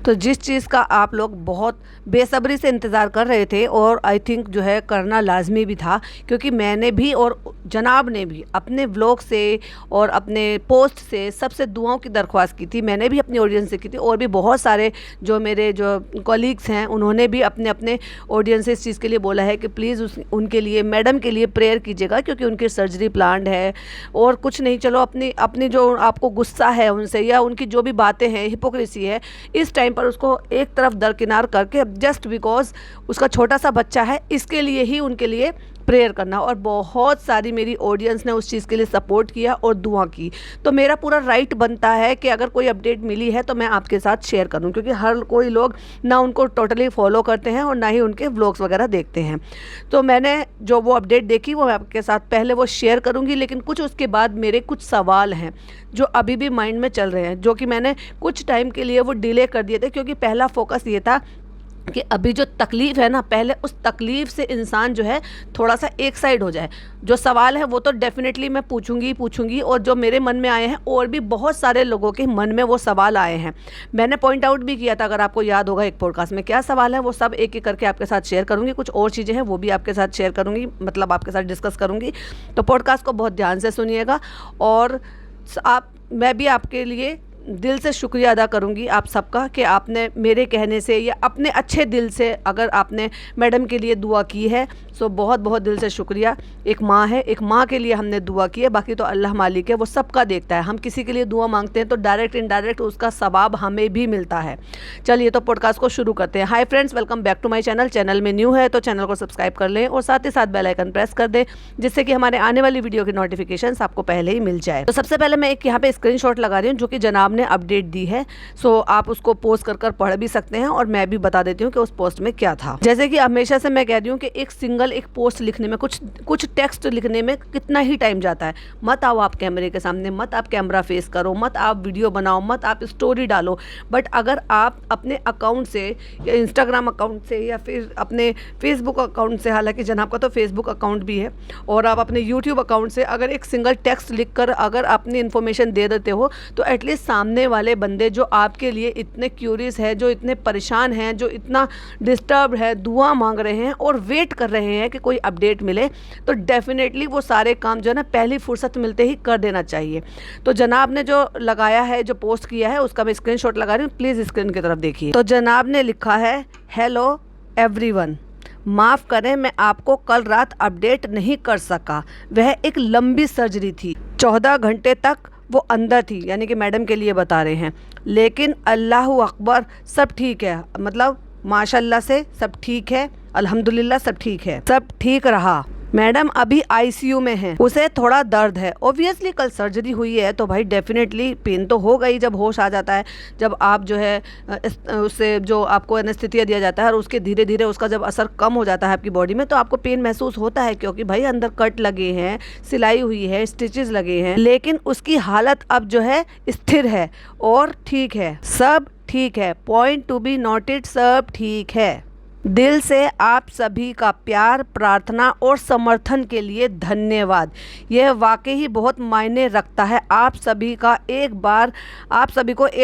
तो जिस चीज़ का आप लोग बहुत बेसब्री से इंतज़ार कर रहे थे और आई थिंक जो है करना लाजमी भी था, क्योंकि मैंने भी और जनाब ने भी अपने व्लॉग से और अपने पोस्ट से सबसे दुआओं की दरख्वास्त की थी। मैंने भी अपनी ऑडियंस से की थी और भी बहुत सारे जो मेरे जो कॉलीग्स हैं उन्होंने भी अपने अपने ऑडियंस से इस चीज़ के लिए बोला है कि प्लीज़ उनके लिए, मैडम के लिए प्रेयर कीजिएगा, क्योंकि उनकी सर्जरी प्लान्ड है। और कुछ नहीं, चलो अपनी अपनी जो आपको गुस्सा है उनसे या उनकी जो भी बातें हैं, हिपोक्रेसी है, इस टाइम पर उसको एक तरफ दरकिनार करके जस्ट बिकॉज उसका छोटा सा बच्चा है, इसके लिए ही उनके लिए प्रेयर करना। और बहुत सारी मेरी ऑडियंस ने उस चीज़ के लिए सपोर्ट किया और दुआ की। तो मेरा पूरा राइट बनता है कि अगर कोई अपडेट मिली है तो मैं आपके साथ शेयर करूं, क्योंकि हर कोई लोग ना उनको टोटली फॉलो करते हैं और ना ही उनके व्लॉग्स वगैरह देखते हैं। तो मैंने जो वो अपडेट देखी वो मैं आपके साथ पहले वो शेयर करूँगी, लेकिन कुछ उसके बाद मेरे कुछ सवाल हैं जो अभी भी माइंड में चल रहे हैं, जो कि मैंने कुछ टाइम के लिए वो डिले कर दिए थे, क्योंकि पहला फोकस ये था कि अभी जो तकलीफ़ है ना, पहले उस तकलीफ़ से इंसान जो है थोड़ा सा एक साइड हो जाए। जो सवाल है वो तो डेफिनेटली मैं पूछूंगी और जो मेरे मन में आए हैं और भी बहुत सारे लोगों के मन में वो सवाल आए हैं। मैंने पॉइंट आउट भी किया था, अगर आपको याद होगा एक पॉडकास्ट में, क्या सवाल है वो सब एक एक करके आपके साथ शेयर करूँगी। कुछ और चीज़ें हैं वो भी आपके साथ शेयर करूँगी, मतलब आपके साथ डिस्कस करूँगी। तो पॉडकास्ट को बहुत ध्यान से सुनिएगा और मैं भी आपके लिए दिल से शुक्रिया अदा करूंगी आप सबका कि आपने मेरे कहने से या अपने अच्छे दिल से अगर आपने मैडम के लिए दुआ की है, सो बहुत बहुत दिल से शुक्रिया। एक माँ है, एक माँ के लिए हमने दुआ की है, बाकी तो अल्लाह मालिक है, वो सबका देखता है। हम किसी के लिए दुआ मांगते हैं तो डायरेक्ट इनडायरेक्ट उसका सवाब हमें भी मिलता है। चलिए तो पॉडकास्ट को शुरू करते हैं। Hi friends, welcome back to my channel. Channel में न्यू है तो चैनल को सब्सक्राइब कर लें और साथ ही साथ बेल आइकन प्रेस कर दें, जिससे कि हमारे आने वाली वीडियो की नोटिफिकेशन आपको पहले ही मिल जाए। तो सबसे पहले मैं एक यहाँ पे स्क्रीनशॉट लगा रही हूँ जो कि जनाब ने अपडेट दी है। सो आप उसको पोस्ट कर पढ़ भी सकते हैं और मैं भी बता देती हूँ कि उस पोस्ट में क्या था। जैसे कि हमेशा से मैं कह रही हूँ कि एक पोस्ट लिखने में, कुछ टेक्स्ट लिखने में कितना ही टाइम जाता है। मत आओ आप कैमरे के सामने, मत आप कैमरा फेस करो, मत आप वीडियो बनाओ, मत आप स्टोरी डालो। बट अगर आप अपने अकाउंट से या इंस्टाग्राम अकाउंट से या फिर अपने फेसबुक अकाउंट से, हालांकि जनाब का तो फेसबुक अकाउंट भी है, और आप अपने यूट्यूब अकाउंट से अगर एक सिंगल टेक्स्ट लिख कर अगर अपनी इन्फॉर्मेशन दे देते हो, तो एटलीस्ट सामने वाले बंदे जो आपके लिए इतने क्यूरियस है, जो इतने परेशान हैं, जो इतना डिस्टर्ब है, दुआ मांग रहे हैं और वेट कर रहे हैं कि कोई अपडेट मिले, तो डेफिनेटली वो सारे काम जो है ना पहली फुर्सत मिलते ही कर देना चाहिए। तो जनाब ने जो लगाया है, जो पोस्ट किया है, उसका मैं स्क्रीनशॉट लगा रही हूँ, प्लीज़ स्क्रीन की तरफ देखिए। तो जनाब ने लिखा है, हेलो एवरीवन, माफ़ करें मैं आपको कल रात अपडेट नहीं कर सका। वह एक लंबी सर्जरी थी, 14 घंटे तक वो अंदर थी, यानी कि मैडम के लिए बता रहे हैं। लेकिन अल्लाह अकबर, सब ठीक है, मतलब माशाल्लाह से सब ठीक है, अल्हम्दुलिल्लाह सब ठीक है, सब ठीक रहा। मैडम अभी आईसीयू में है, उसे थोड़ा दर्द है। ऑब्वियसली कल सर्जरी हुई है तो भाई डेफिनेटली पेन तो होगा ही जब होश आ जाता है, जब आप जो है उससे जो आपको एनेस्थीसिया दिया जाता है और उसके धीरे धीरे उसका जब असर कम हो जाता है आपकी बॉडी में, तो आपको पेन महसूस होता है, क्योंकि भाई अंदर कट लगे हैं, सिलाई हुई है, स्टिचेस लगे हैं। लेकिन उसकी हालत अब जो है स्थिर है और ठीक है, सब ठीक है, पॉइंट टू बी नोटेड, सब ठीक है। दिल से आप सभी का प्यार, प्रार्थना और समर्थन के लिए धन्यवाद। यह वाकई ही बहुत मायने रखता है। आप सभी को एक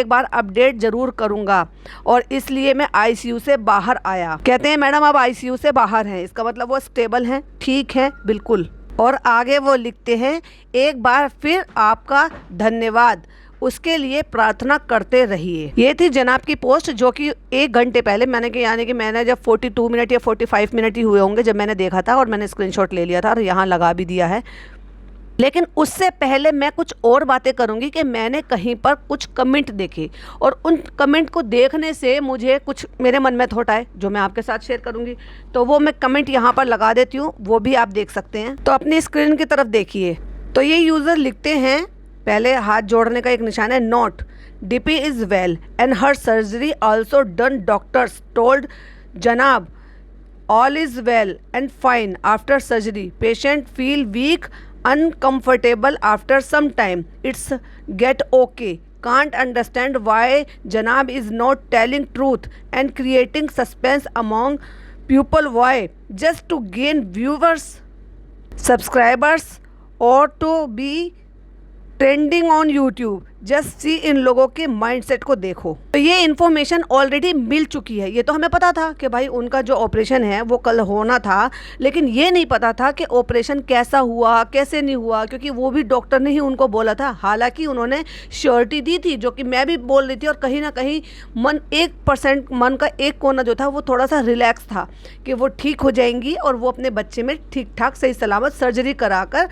बार अपडेट ज़रूर करूंगा और इसलिए मैं आईसीयू से बाहर आया। कहते हैं मैडम अब आईसीयू से बाहर हैं, इसका मतलब वो स्टेबल हैं, ठीक है, बिल्कुल। और आगे वो लिखते हैं, एक बार फिर आपका धन्यवाद, उसके लिए प्रार्थना करते रहिए। ये थी जनाब की पोस्ट, जो कि 1 घंटे पहले मैंने जब 42 मिनट या 45 मिनट ही हुए होंगे जब मैंने देखा था, और मैंने स्क्रीनशॉट ले लिया था और यहाँ लगा भी दिया है। लेकिन उससे पहले मैं कुछ और बातें करूंगी कि मैंने कहीं पर कुछ कमेंट देखे और उन कमेंट को देखने से मुझे कुछ मेरे मन में थॉट आए जो मैं आपके साथ शेयर करूंगी। तो वो मैं कमेंट यहाँ पर लगा देती हूँ, वो भी आप देख सकते हैं। तो अपनी स्क्रीन की तरफ देखिए। तो ये यूज़र लिखते हैं, पहले हाथ जोड़ने का एक निशान है, note, DP is well and her surgery also done, doctors told जनाब all is well and fine after surgery, patient feel weak uncomfortable after some time, it's get okay, can't understand why Janab is not telling truth and creating suspense among people, why just to gain viewers, subscribers, or to be trending on YouTube, just see इन लोगों के mindset को देखो। तो ये information already मिल चुकी है। ये तो हमें पता था कि भाई उनका जो ऑपरेशन है वो कल होना था, लेकिन ये नहीं पता था कि ऑपरेशन कैसा हुआ कैसे नहीं हुआ, क्योंकि वो भी डॉक्टर ने ही उनको बोला था। हालांकि उन्होंने श्योरिटी दी थी, जो कि मैं भी बोल रही थी, और कहीं ना कहीं मन 1% मन का एक कोना जो था वो थोड़ा सा रिलैक्स था कि वो ठीक हो जाएंगी और वो अपने बच्चे में ठीक ठाक सही सलामत सर्जरी कराकर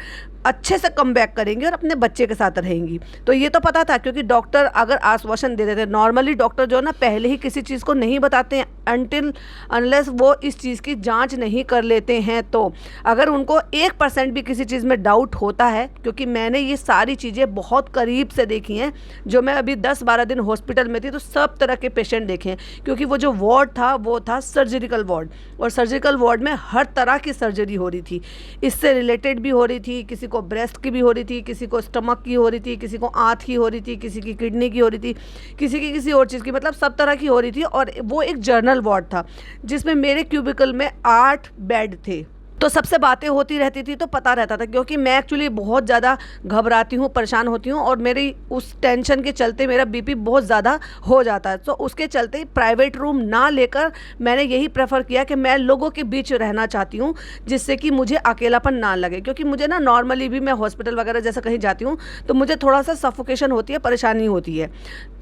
अच्छे से कम बैक करेंगी और अपने बच्चे के साथ रहेंगी। तो ये तो पता था, क्योंकि डॉक्टर अगर आश्वासन दे देते, नॉर्मली डॉक्टर जो है ना पहले ही किसी चीज़ को नहीं बताते हैं अनटिल अनलेस वो इस चीज़ की जांच नहीं कर लेते हैं। तो अगर उनको 1% भी किसी चीज़ में डाउट होता है, क्योंकि मैंने ये सारी चीज़ें बहुत करीब से देखी हैं, जो मैं अभी 10-12 दिन हॉस्पिटल में थी तो सब तरह के पेशेंट देखे हैं, क्योंकि वो जो वार्ड था वो था सर्जिकल वार्ड, और सर्जिकल वार्ड में हर तरह की सर्जरी हो रही थी, इससे रिलेटेड भी हो रही थी, किसी को ब्रेस्ट की भी हो रही थी, किसी को स्टमक की हो रही थी, किसी को आंत की हो रही थी, किसी की किडनी की हो रही थी, किसी की किसी और चीज़ की, मतलब सब तरह की हो रही थी। और वो एक जर्नल वार्ड था जिसमें मेरे क्यूबिकल में 8 बेड थे। तो सबसे बातें होती रहती थी तो पता रहता था, क्योंकि मैं एक्चुअली बहुत ज़्यादा घबराती हूँ, परेशान होती हूँ, और मेरी उस टेंशन के चलते मेरा बीपी बहुत ज़्यादा हो जाता है। तो उसके चलते प्राइवेट रूम ना लेकर मैंने यही प्रेफर किया कि मैं लोगों के बीच रहना चाहती हूँ, जिससे कि मुझे अकेलापन ना लगे। क्योंकि मुझे ना नॉर्मली भी मैं हॉस्पिटल वगैरह जैसा कहीं जाती हूँ तो मुझे थोड़ा सा सफोकेशन होती है, परेशानी होती है।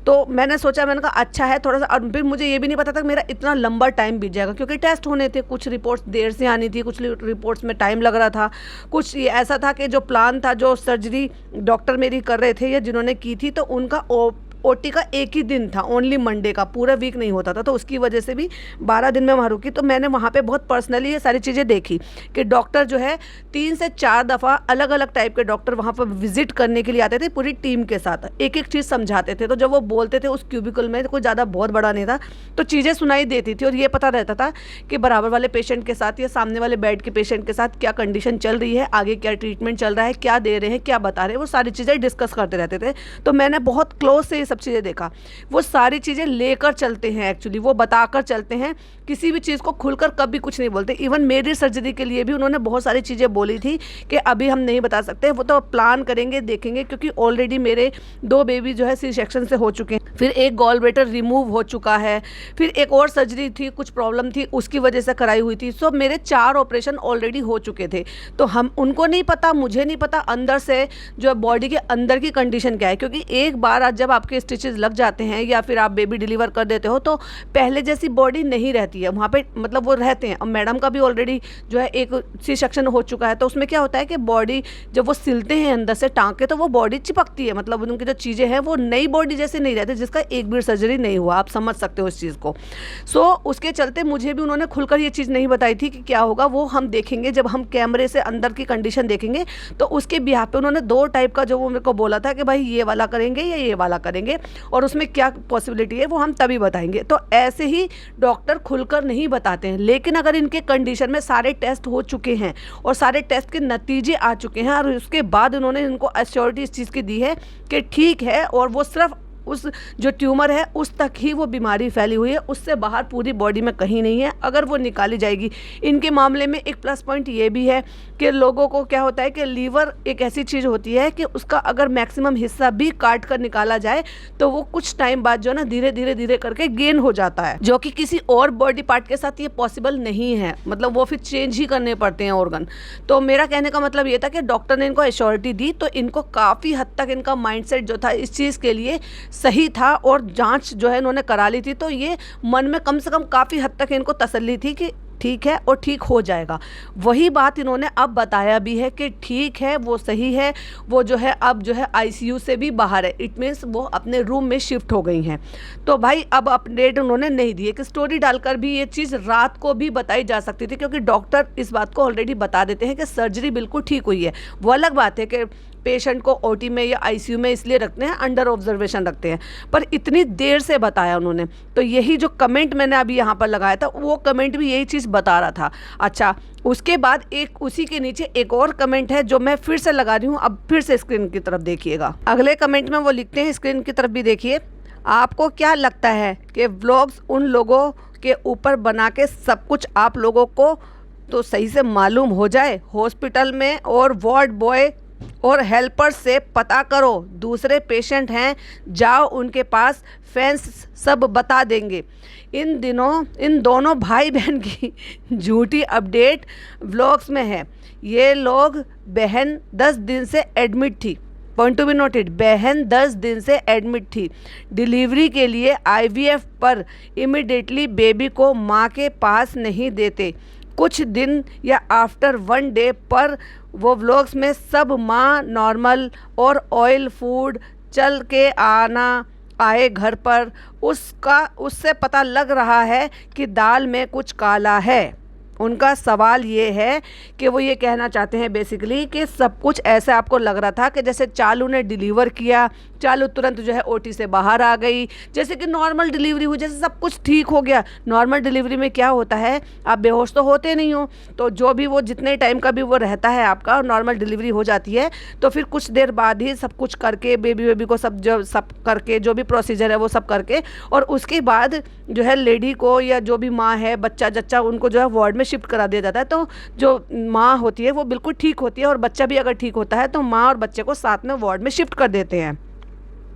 तो मैंने सोचा, मैंने कहा अच्छा है थोड़ा सा, और फिर मुझे ये भी नहीं पता था कि मेरा इतना लंबा टाइम बीत जाएगा, क्योंकि टेस्ट होने थे, कुछ रिपोर्ट्स देर से आनी थी, कुछ रिपोर्ट्स में टाइम लग रहा था, कुछ ये ऐसा था कि जो प्लान था, जो सर्जरी डॉक्टर मेरी कर रहे थे या जिन्होंने की थी, तो उनका ओटी का एक ही दिन था, ओनली मंडे का, पूरा वीक नहीं होता था। तो उसकी वजह से भी 12 दिन में वहाँ रुकी। तो मैंने वहाँ पे बहुत पर्सनली ये सारी चीज़ें देखी कि डॉक्टर जो है 3 से 4 दफ़ा अलग अलग टाइप के डॉक्टर वहाँ पर विजिट करने के लिए आते थे, पूरी टीम के साथ एक एक चीज़ समझाते थे। तो जब वो बोलते थे उस क्यूबिकल में, कोई ज़्यादा बहुत बड़ा नहीं था, तो चीज़ें सुनाई देती थी और ये पता रहता था कि बराबर वाले पेशेंट के साथ या सामने वाले बेड के पेशेंट के साथ क्या कंडीशन चल रही है, आगे क्या ट्रीटमेंट चल रहा है, क्या दे रहे हैं, क्या बता रहे हैं, वो सारी चीज़ें डिस्कस करते रहते थे। तो मैंने बहुत क्लोज से ये सब चीज़ें देखा। वो सारी चीज़ें लेकर चलते हैं, एक्चुअली वो बताकर चलते हैं, किसी भी चीज़ को खुलकर कभी कुछ नहीं बोलते। इवन मेरी सर्जरी के लिए भी उन्होंने बहुत सारी चीज़ें बोली थी कि अभी हम नहीं बता सकते, वो तो प्लान करेंगे, देखेंगे, क्योंकि ऑलरेडी मेरे 2 बेबी जो है सी सेक्शन से हो चुके हैं, फिर एक गॉल ब्लैडर रिमूव हो चुका है, फिर एक और सर्जरी थी, कुछ प्रॉब्लम थी उसकी वजह से कराई हुई थी। सो मेरे 4 ऑपरेशन ऑलरेडी हो चुके थे। तो हम उनको नहीं पता, मुझे नहीं पता अंदर से जो बॉडी के अंदर की कंडीशन क्या है, क्योंकि एक बार आज जब आपके स्टिचेस लग जाते हैं या फिर आप बेबी डिलीवर कर देते हो तो पहले जैसी बॉडी नहीं रहती है वहाँ पे, मतलब वो रहते हैं। अब मैडम का भी ऑलरेडी जो है एक सी सेक्शन हो चुका है, तो उसमें क्या होता है कि बॉडी जब वो सिलते हैं अंदर से टाँके तो वो बॉडी चिपकती है, मतलब उनकी जो चीज़ें हैं वो नई बॉडी जैसे नहीं रहती, जिसका एक भी सर्जरी नहीं हुआ। आप समझ सकते हो इस चीज़ को। सो उसके चलते मुझे भी उन्होंने खुलकर ये चीज़ नहीं बताई थी कि क्या होगा, वो हम देखेंगे जब हम कैमरे से अंदर की कंडीशन देखेंगे। तो उसके बिहाफ पे उन्होंने 2 टाइप का जो वो मेरे को बोला था कि भाई ये वाला करेंगे या ये वाला करेंगे, और उसमें क्या पॉसिबिलिटी है वो हम तभी बताएंगे। तो ऐसे ही डॉक्टर खुलकर नहीं बताते हैं, लेकिन अगर इनके कंडीशन में सारे टेस्ट हो चुके हैं और सारे टेस्ट के नतीजे आ चुके हैं और उसके बाद उन्होंने इनको एश्योरिटी इस चीज़ की दी है कि ठीक है, और वो सिर्फ उस जो ट्यूमर है उस तक ही वो बीमारी फैली हुई है, उससे बाहर पूरी बॉडी में कहीं नहीं है, अगर वो निकाली जाएगी। इनके मामले में एक प्लस पॉइंट ये भी है कि लोगों को क्या होता है कि लीवर एक ऐसी चीज़ होती है कि उसका अगर मैक्सिमम हिस्सा भी काट कर निकाला जाए तो वो कुछ टाइम बाद जो ना धीरे धीरे करके गेन हो जाता है, जो कि किसी और बॉडी पार्ट के साथ ये पॉसिबल नहीं है, मतलब वो फिर चेंज ही करने पड़ते हैं ऑर्गन। तो मेरा कहने का मतलब ये था कि डॉक्टर ने इनको एश्योरिटी दी, तो इनको काफ़ी हद तक इनका माइंडसेट जो था इस चीज़ के लिए सही था, और जांच जो है इन्होंने करा ली थी, तो ये मन में कम से कम काफ़ी हद तक इनको तसल्ली थी कि ठीक है और ठीक हो जाएगा। वही बात इन्होंने अब बताया भी है कि ठीक है, वो सही है, वो जो है अब जो है आईसीयू से भी बाहर है, इट मीन्स वो अपने रूम में शिफ्ट हो गई हैं। तो भाई अब अपडेट उन्होंने नहीं दी है कि स्टोरी डालकर भी ये चीज़ रात को भी बताई जा सकती थी, क्योंकि डॉक्टर इस बात को ऑलरेडी बता देते हैं कि सर्जरी बिल्कुल ठीक हुई है। वो अलग बात है कि पेशेंट को ओटी में या आईसीयू में इसलिए रखते हैं, अंडर ऑब्जर्वेशन रखते हैं, पर इतनी देर से बताया उन्होंने। तो यही जो कमेंट मैंने अभी यहाँ पर लगाया था वो कमेंट भी यही चीज़ बता रहा था। अच्छा, उसके बाद एक उसी के नीचे एक और कमेंट है जो मैं फिर से लगा रही हूँ, अब फिर से स्क्रीन की तरफ देखिएगा। अगले कमेंट में वो लिखते हैं, स्क्रीन की तरफ भी देखिए, आपको क्या लगता है कि व्लॉग्स उन लोगों के ऊपर बना के सब कुछ आप लोगों को तो सही से मालूम हो जाए, हॉस्पिटल में और वार्ड बॉय और हेल्पर्स से पता करो दूसरे पेशेंट हैं, जाओ उनके पास, फैंस सब बता देंगे। इन दिनों इन दोनों भाई बहन की झूठी अपडेट व्लॉग्स में है। ये लोग, बहन 10 दिन से एडमिट थी, पॉइंट टू बी नोटेड, बहन 10 दिन से एडमिट थी डिलीवरी के लिए आईवीएफ पर। इमिडिएटली बेबी को माँ के पास नहीं देते, कुछ दिन या आफ्टर 1 डे पर। वो व्लॉग्स में सब माँ नॉर्मल और ऑयल फूड चल के आए घर पर, उससे पता लग रहा है कि दाल में कुछ काला है। उनका सवाल ये है कि वो ये कहना चाहते हैं बेसिकली कि सब कुछ ऐसे आपको लग रहा था कि जैसे चालू ने डिलीवर किया, चालू तुरंत जो है ओटी से बाहर आ गई, जैसे कि नॉर्मल डिलीवरी हुई, जैसे सब कुछ ठीक हो गया। नॉर्मल डिलीवरी में क्या होता है, आप बेहोश तो होते नहीं हो, तो जो भी वो जितने टाइम का भी वो रहता है आपका, नॉर्मल डिलीवरी हो जाती है तो फिर कुछ देर बाद ही सब कुछ करके बेबी को सब करके जो भी प्रोसीजर है वो सब करके, और उसके बाद जो है लेडी को या जो भी माँ है, बच्चा जच्चा, उनको जो है वार्ड में शिफ्ट करा दिया जाता है। तो जो माँ होती है वो बिल्कुल ठीक होती है, और बच्चा भी अगर ठीक होता है तो माँ और बच्चे को साथ में वार्ड में शिफ्ट कर देते हैं।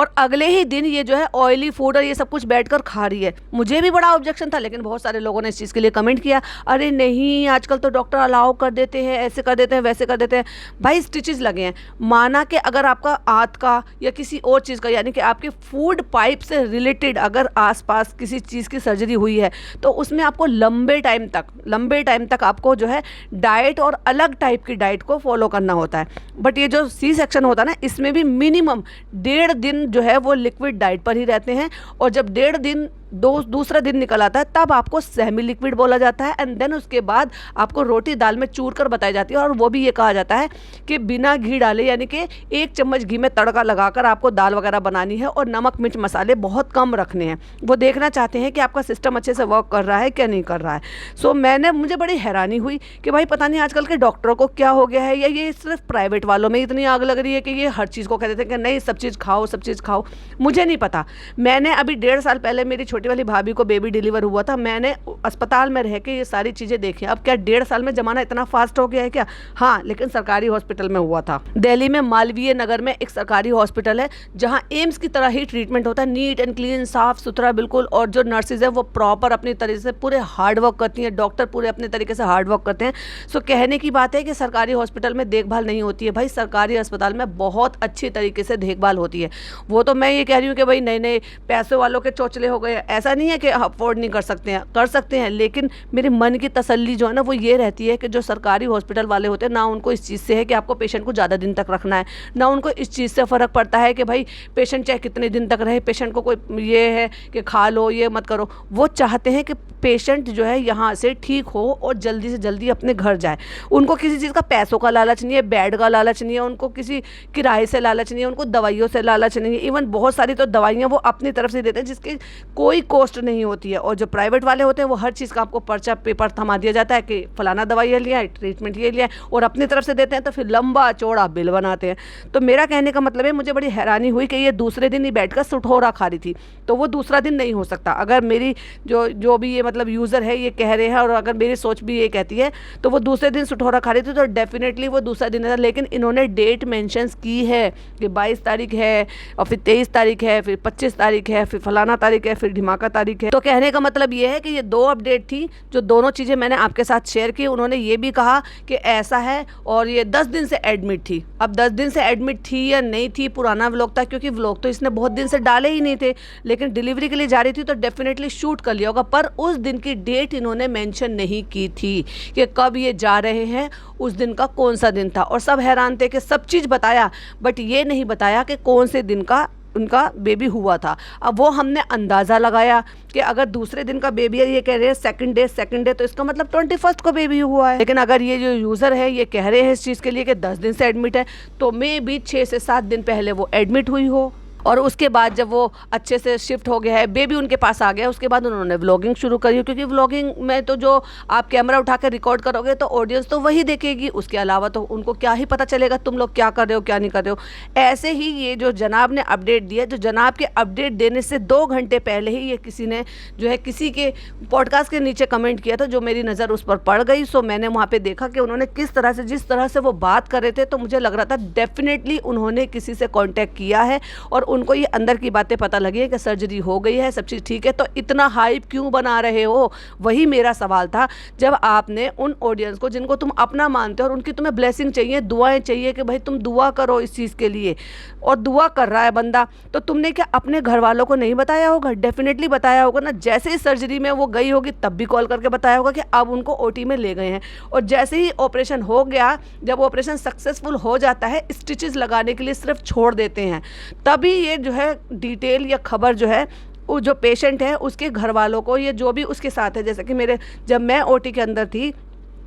और अगले ही दिन ये जो है ऑयली फूड और ये सब कुछ बैठकर खा रही है। मुझे भी बड़ा ऑब्जेक्शन था, लेकिन बहुत सारे लोगों ने इस चीज़ के लिए कमेंट किया, अरे नहीं आजकल तो डॉक्टर अलाउ कर देते हैं, ऐसे कर देते हैं, वैसे कर देते हैं। भाई स्टिचेस लगे हैं, माना कि अगर आपका आंत का या किसी और चीज़ का, यानी कि आपके फूड पाइप से रिलेटेड अगर आसपास किसी चीज़ की सर्जरी हुई है तो उसमें आपको लंबे टाइम तक आपको जो है डाइट और अलग टाइप की डाइट को फॉलो करना होता है। बट ये जो सी सेक्शन होता है ना, इसमें भी मिनिमम 1.5 दिन जो है वो लिक्विड डाइट पर ही रहते हैं, और जब 1.5 दिन दूसरा दिन निकल आता है तब आपको सेमी लिक्विड बोला जाता है, एंड देन उसके बाद आपको रोटी दाल में चूर कर बताई जाती है। और वो भी ये कहा जाता है कि बिना घी डाले, यानी कि 1 चम्मच घी में तड़का लगाकर आपको दाल वगैरह बनानी है, और नमक मिर्च मसाले बहुत कम रखने हैं। वो देखना चाहते हैं कि आपका सिस्टम अच्छे से वर्क कर रहा है क्या नहीं कर रहा है। सो मुझे बड़ी हैरानी हुई कि भाई पता नहीं आजकल के डॉक्टरों को क्या हो गया है, या ये सिर्फ प्राइवेट वालों में इतनी आग लग रही है कि ये हर चीज़ को कहते थे कि नहीं सब चीज़ खाओ। मुझे नहीं पता। मैंने अभी 1.5 साल पहले मेरी छोटी वाली भाभी को बेबी डिलीवर हुआ था, मैंने अस्पताल में रह के ये सारी चीज़ें देखी। अब क्या 1.5 साल में ज़माना इतना फास्ट हो गया है क्या? हाँ, लेकिन सरकारी हॉस्पिटल में हुआ था। दिल्ली में मालवीय नगर में एक सरकारी हॉस्पिटल है जहाँ एम्स की तरह ही ट्रीटमेंट होता है, नीट एंड क्लीन, साफ सुथरा बिल्कुल। और जो नर्सेज है वो प्रॉपर अपनी तरीके से पूरे हार्ड वर्क करती हैं, डॉक्टर पूरे अपने तरीके से हार्ड वर्क करते हैं। सो कहने की बात है कि सरकारी हॉस्पिटल में देखभाल नहीं होती है। भाई सरकारी अस्पताल में बहुत अच्छी तरीके से देखभाल होती है। वो तो मैं ये कह रही हूँ कि भाई नए पैसों वालों के चौचले हो गए, ऐसा नहीं है कि अफोर्ड नहीं कर सकते हैं, लेकिन मेरे मन की तसल्ली जो है ना वो ये रहती है कि जो सरकारी हॉस्पिटल वाले होते हैं ना, उनको इस चीज़ से है कि आपको पेशेंट को ज़्यादा दिन तक रखना है, ना उनको इस चीज़ से फ़र्क पड़ता है कि भाई पेशेंट चाहे कितने दिन तक रहे, पेशेंट को कोई ये है कि खा लो ये मत करो। वो चाहते हैं कि पेशेंट जो है यहाँ से ठीक हो और जल्दी से जल्दी अपने घर जाए। उनको किसी चीज़ का पैसों का लालच नहीं है, बेड का लालच नहीं है, उनको किसी किराए से लालच नहीं है, उनको दवाइयों से लालच नहीं है। इवन बहुत सारी तो दवाइयाँ वो अपनी तरफ से देते हैं जिसकी कोई कॉस्ट नहीं होती है। और जो प्राइवेट वाले होते हैं वो हर चीज़ का आपको पर्चा पेपर थमा दिया जाता है कि फलाना दवाई ये लिया है, ट्रीटमेंट ये लिया है, और अपनी तरफ से देते हैं, तो फिर लंबा चौड़ा बिल बनाते हैं। तो मेरा कहने का मतलब है, मुझे बड़ी हैरानी हुई कि ये दूसरे दिन ही बैठकर सुठोरा खा रही थी, तो वो दूसरा दिन नहीं हो सकता। अगर मेरी जो भी ये मतलब यूज़र है ये कह रहे हैं, और अगर मेरी सोच भी ये कहती है, तो वो दूसरे दिन सुठोरा खा रही थी, तो डेफिनेटली वो दूसरा दिन था। लेकिन इन्होंने डेट मेंशंस की है कि 22 तारीख है, और फिर 23 तारीख है, फिर 25 तारीख है, फिर फलाना तारीख है, फिर ढिमाका तारीख है। तो कहने का मतलब ये है कि ये 2 अपडेट थी, जो दोनों चीज़ें मैंने आपके साथ शेयर की। उन्होंने ये भी कहा कि ऐसा है, और ये 10 दिन से एडमिट थी। अब 10 दिन से एडमिट थी या नहीं थी, पुराना व्लॉग था, क्योंकि व्लॉग तो इसने बहुत दिन से डाले ही नहीं थे, लेकिन डिलीवरी के लिए जा रही थी तो डेफिनेटली शूट कर लिया होगा। पर उस दिन की डेट इन्होंने मेंशन नहीं की थी कि कब ये जा रहे हैं, उस दिन का कौन सा दिन था। और सब हैरान थे कि सब चीज़ बताया, बट ये नहीं बताया कि कौन से दिन का उनका बेबी हुआ था। अब वो हमने अंदाज़ा लगाया कि अगर दूसरे दिन का बेबी है, ये कह रहे हैं सेकंड डे, तो इसका मतलब 21 को बेबी हुआ है। लेकिन अगर ये जो यूज़र है ये कह रहे हैं इस चीज़ के लिए कि 10 दिन से एडमिट है, तो मे भी 6 से 7 दिन पहले वो एडमिट हुई हो। और उसके बाद जब वो अच्छे से शिफ्ट हो गया है, बेबी उनके पास आ गया, उसके बाद उन्होंने व्लॉगिंग शुरू करी, क्योंकि व्लॉगिंग में तो जो आप कैमरा उठा के रिकॉर्ड करोगे तो ऑडियंस तो वही देखेगी, उसके अलावा तो उनको क्या ही पता चलेगा तुम लोग क्या कर रहे हो क्या नहीं कर रहे हो। ऐसे ही ये जो जनाब ने अपडेट दिया, जो जनाब के अपडेट देने से 2 घंटे पहले ही ये किसी ने जो है किसी के पॉडकास्ट के नीचे कमेंट किया था, जो मेरी नज़र उस पर पड़ गई। सो मैंने वहाँ पे देखा कि उन्होंने किस तरह से, जिस तरह से वो बात कर रहे थे, तो मुझे लग रहा था डेफिनेटली उन्होंने किसी से कांटेक्ट किया है और उनको ये अंदर की बातें पता लगी है कि सर्जरी हो गई है, सब चीज़ ठीक है। तो इतना हाइप क्यों बना रहे हो, वही मेरा सवाल था। जब आपने उन ऑडियंस को जिनको तुम अपना मानते हो और उनकी तुम्हें ब्लेसिंग चाहिए, दुआएं चाहिए कि भाई तुम दुआ करो इस चीज़ के लिए, और दुआ कर रहा है बंदा, तो तुमने क्या अपने घर वालों को नहीं बताया होगा? डेफिनेटली बताया होगा ना। जैसे ही सर्जरी में वो गई होगी तब भी कॉल करके बताया होगा कि अब उनको ओटी में ले गए हैं, और जैसे ही ऑपरेशन हो गया, जब ऑपरेशन सक्सेसफुल हो जाता है, स्टिचेस लगाने के लिए सिर्फ छोड़ देते हैं, तभी ये जो है डिटेल या खबर जो है वो जो पेशेंट है उसके घर वालों को, ये जो भी उसके साथ है, जैसे कि मेरे जब मैं ओटी के अंदर थी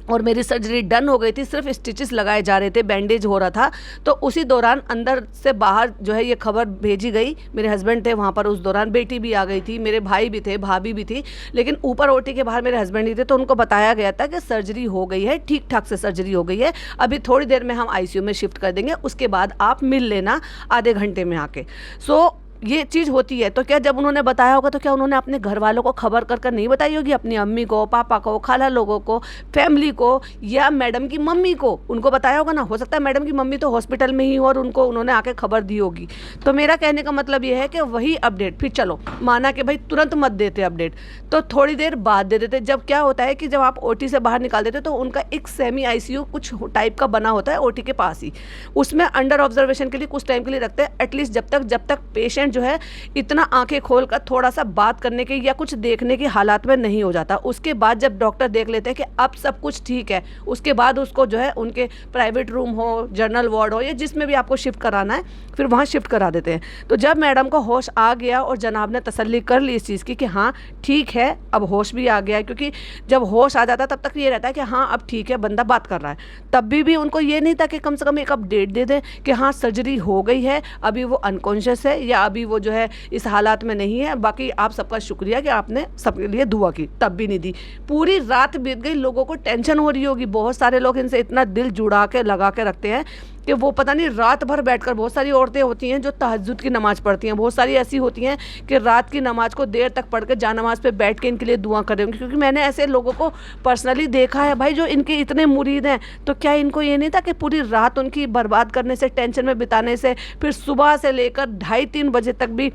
और मेरी सर्जरी डन हो गई थी, सिर्फ स्टिचेस लगाए जा रहे थे, बैंडेज हो रहा था, तो उसी दौरान अंदर से बाहर जो है ये खबर भेजी गई। मेरे हस्बैंड थे वहाँ पर उस दौरान, बेटी भी आ गई थी, मेरे भाई भी थे, भाभी भी थी, लेकिन ऊपर ओटी के बाहर मेरे हस्बैंड ही थे। तो उनको बताया गया था कि सर्जरी हो गई है, ठीक ठाक से सर्जरी हो गई है, अभी थोड़ी देर में हम आईसीयू में शिफ्ट कर देंगे, उसके बाद आप मिल लेना आधे घंटे में आके। सो ये चीज़ होती है। तो क्या जब उन्होंने बताया होगा तो क्या उन्होंने अपने घर वालों को खबर कर कर नहीं बताई होगी? अपनी अम्मी को, पापा को, खाला लोगों को, फैमिली को, या मैडम की मम्मी को उनको बताया होगा ना। हो सकता है मैडम की मम्मी तो हॉस्पिटल में ही हो और उनको उन्होंने आके खबर दी होगी। तो मेरा कहने का मतलब ये है कि वही अपडेट, फिर चलो माना कि भाई तुरंत मत देते अपडेट, तो थोड़ी देर बाद दे देते। जब क्या होता है कि जब आप ओटी से बाहर निकाल देते तो उनका एक सेमी आईसीयू कुछ टाइप का बना होता है ओटी के पास ही, उसमें अंडर ऑब्जर्वेशन के लिए कुछ टाइम के लिए रखते हैं, एटलीस्ट जब तक पेशेंट जो है इतना आंखें खोलकर थोड़ा सा बात करने के या कुछ देखने की हालात में नहीं हो जाता। उसके बाद जब डॉक्टर देख लेते हैं कि अब सब कुछ ठीक है, उसके बाद उसको जो है उनके प्राइवेट रूम हो, जनरल वार्ड हो, या जिसमें भी आपको शिफ्ट कराना है, फिर वहाँ शिफ्ट करा देते हैं। तो जब मैडम को होश आ गया और जनाब ने तसल्ली कर ली इस चीज़ की कि हाँ ठीक है, अब होश भी आ गया है, क्योंकि जब होश आ जाता है तब तक ये रहता है कि हाँ अब ठीक है, बंदा बात कर रहा है, तब भी उनको ये नहीं था कि कम से कम एक अपडेट दे दें कि हाँ सर्जरी हो गई है, अभी वो अनकॉन्शियस है या अभी वो जो है इस हालात में नहीं है। बाकी आप सबका शुक्रिया कि आपने सबके लिए दुआ की, तब भी नहीं दी। पूरी रात बीत गई, लोगों को टेंशन हो रही होगी, बहुत सारे लोग इनसे इतना दिल जुड़ा के लगा के रखते हैं कि वो पता नहीं रात भर बैठकर, बहुत सारी औरतें होती हैं जो तहज्जुद की नमाज़ पढ़ती हैं, बहुत सारी ऐसी होती हैं कि रात की नमाज़ को देर तक पढ़ के जानमाज़ पे बैठ के इनके लिए दुआ कर रहे होंगे, क्योंकि मैंने ऐसे लोगों को पर्सनली देखा है भाई जो इनके इतने मुरीद हैं। तो क्या इनको ये नहीं था कि पूरी रात उनकी बर्बाद करने से, टेंशन में बिताने से, फिर सुबह से लेकर 2:30-3 बजे तक भी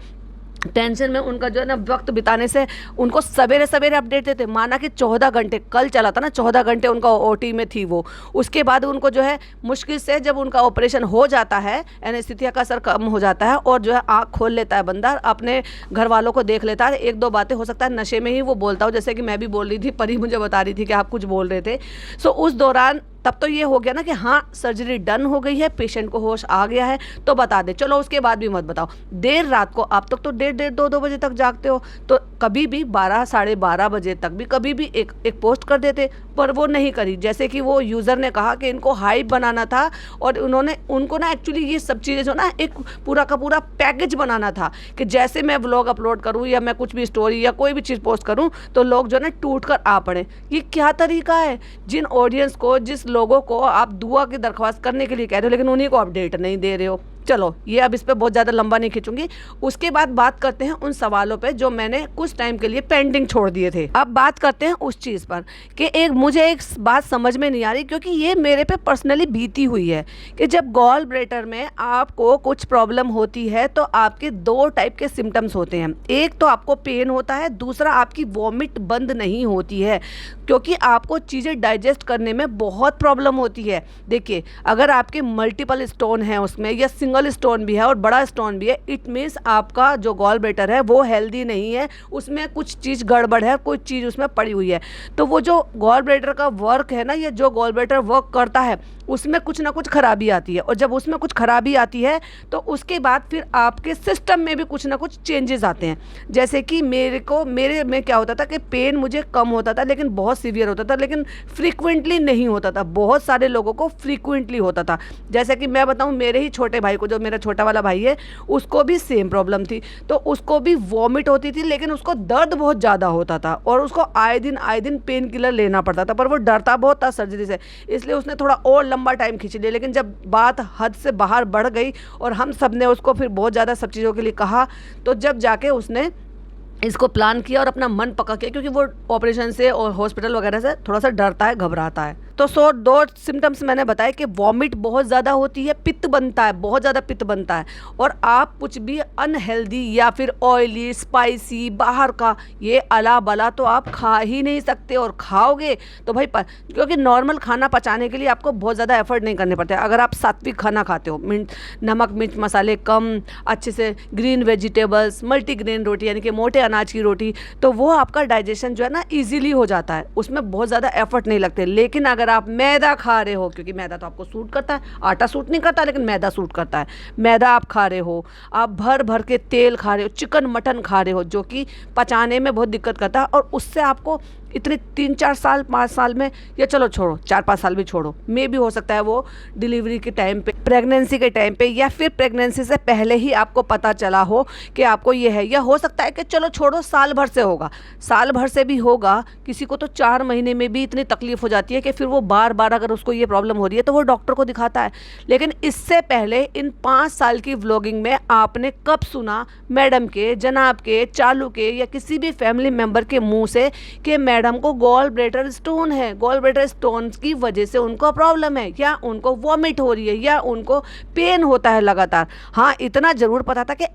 टेंशन में उनका जो है ना वक्त बिताने से, उनको सवेरे सवेरे अपडेट देते। माना कि 14 घंटे कल चला था ना, 14 घंटे उनका ओटी में थी वो, उसके बाद उनको जो है मुश्किल से जब उनका ऑपरेशन हो जाता है, एनेस्थीसिया का असर कम हो जाता है और जो है आँख खोल लेता है बंदा, अपने घर वालों को देख लेता है, 1-2 बातें, हो सकता है नशे में ही वो बोलता हो, जैसे कि मैं भी बोल रही थी, परी मुझे बता रही थी कि आप कुछ बोल रहे थे। सो उस दौरान तब तो ये हो गया ना कि हाँ सर्जरी डन हो गई है, पेशेंट को होश आ गया है, तो बता दे। चलो उसके बाद भी मत बताओ। देर रात को आप तक तो 1:30-2 बजे तक जागते हो, तो कभी भी 12 साढ़े 12 बजे तक भी कभी भी एक पोस्ट कर देते, पर वो नहीं करी। जैसे कि वो यूज़र ने कहा कि इनको हाइप बनाना था और उनको ना एक्चुअली ये सब चीज़ें जो ना एक पूरा का पूरा पैकेज बनाना था कि जैसे मैं व्लॉग अपलोड करूँ या मैं कुछ भी स्टोरी या कोई भी चीज़ पोस्ट करूँ तो लोग जो है ना टूट कर आ पड़े। ये क्या तरीका है? जिन ऑडियंस को, जिस लोगों को आप दुआ की दरख्वास्त करने के लिए कह रहे हो, लेकिन उन्हीं को अपडेट नहीं दे रहे हो। चलो ये अब इस पे बहुत ज़्यादा लंबा नहीं खींचूंगी। उसके बाद बात करते हैं उन सवालों पे जो मैंने कुछ टाइम के लिए पेंडिंग छोड़ दिए थे। अब बात करते हैं उस चीज़ पर कि मुझे एक बात समझ में नहीं आ रही, क्योंकि ये मेरे पे पर्सनली बीती हुई है कि जब गॉल ब्लैडर में आपको कुछ प्रॉब्लम होती है तो आपके 2 टाइप के सिम्टम्स होते हैं। एक तो आपको पेन होता है, दूसरा आपकी वॉमिट बंद नहीं होती है, क्योंकि आपको चीज़ें डाइजेस्ट करने में बहुत प्रॉब्लम होती है। देखिए, अगर आपके मल्टीपल स्टोन हैं उसमें, या सिंगल स्टोन भी है और बड़ा स्टोन भी है, इट मीन्स आपका जो गॉल ब्लैडर है वो हेल्दी नहीं है, उसमें कुछ चीज़ गड़बड़ है, कुछ चीज़ उसमें पड़ी हुई है। तो वो जो गॉल ब्लैडर का वर्क है ना, ये जो गॉल ब्लैडर वर्क करता है उसमें कुछ ना कुछ खराबी आती है, और जब उसमें कुछ खराबी आती है तो उसके बाद फिर आपके सिस्टम में भी कुछ ना कुछ चेंजेस आते हैं। जैसे कि मेरे में क्या होता था कि पेन मुझे कम होता था लेकिन बहुत सीवियर होता था, लेकिन फ्रीक्वेंटली नहीं होता था। बहुत सारे लोगों को फ्रीक्वेंटली होता था। जैसे कि मैं बताऊं, मेरे ही छोटे भाई को, जो मेरा छोटा वाला भाई है, उसको भी सेम प्रॉब्लम थी। तो उसको भी वॉमिट होती थी, लेकिन उसको दर्द बहुत ज़्यादा होता था और उसको आए दिन पेन किलर लेना पड़ता था, पर वो डरता बहुत था सर्जरी से, इसलिए उसने थोड़ा और लंबा टाइम खींच लिया। लेकिन जब बात हद से बाहर बढ़ गई और हम सब ने उसको फिर बहुत ज़्यादा सब चीज़ों के लिए कहा, तो जब जाके उसने इसको प्लान किया और अपना मन पका किया, क्योंकि वो ऑपरेशन से और हॉस्पिटल वगैरह से थोड़ा सा डरता है, घबराता है। तो दो सिम्टम्स मैंने बताए कि वॉमिट बहुत ज़्यादा होती है, पित्त बनता है, बहुत ज़्यादा पित्त बनता है, और आप कुछ भी अनहेल्दी या फिर ऑयली, स्पाइसी, बाहर का ये अला बला तो आप खा ही नहीं सकते, और खाओगे तो भाई क्योंकि नॉर्मल खाना पचाने के लिए आपको बहुत ज़्यादा एफर्ट नहीं करने पड़ते। अगर आप सात्विक खाना खाते हो, नमक मिर्च मसाले कम, अच्छे से ग्रीन वेजिटेबल्स, मल्टीग्रेन रोटी यानी कि मोटे अनाज की रोटी, तो वो आपका डाइजेशन जो है ना ईजिली हो जाता है, उसमें बहुत ज़्यादा एफर्ट नहीं लगते। लेकिन अगर आप मैदा खा रहे हो, क्योंकि मैदा तो आपको सूट करता है, आटा सूट नहीं करता लेकिन मैदा सूट करता है, मैदा आप खा रहे हो, आप भर भर के तेल खा रहे हो, चिकन मटन खा रहे हो, जो कि पचाने में बहुत दिक्कत करता है, और उससे आपको इतने 3-4 साल 5 साल में, या चलो छोड़ो 4-5 साल भी छोड़ो, मे भी हो सकता है वो डिलीवरी के टाइम पे, प्रेगनेंसी के टाइम पे, या फिर प्रेगनेंसी से पहले ही आपको पता चला हो कि आपको ये है, या हो सकता है कि चलो छोड़ो साल भर से होगा, साल भर से भी होगा। किसी को तो 4 महीने में भी इतनी तकलीफ हो जाती है कि फिर वो बार बार अगर उसको ये प्रॉब्लम हो रही है तो वो डॉक्टर को दिखाता है। लेकिन इससे पहले इन 5 साल की व्लॉगिंग में आपने कब सुना मैडम के, जनाब के, चालू के, या किसी भी फैमिली मेम्बर के मुंह से कि मैडम को गॉल ब्लैडर स्टोन है, गॉल ब्लैडर स्टोन की वजह से उनको प्रॉब्लम है, या उनको वॉमिट हो रही है, या उनको पेन होता है लगातार? हाँ, इतना जरूर पता था कि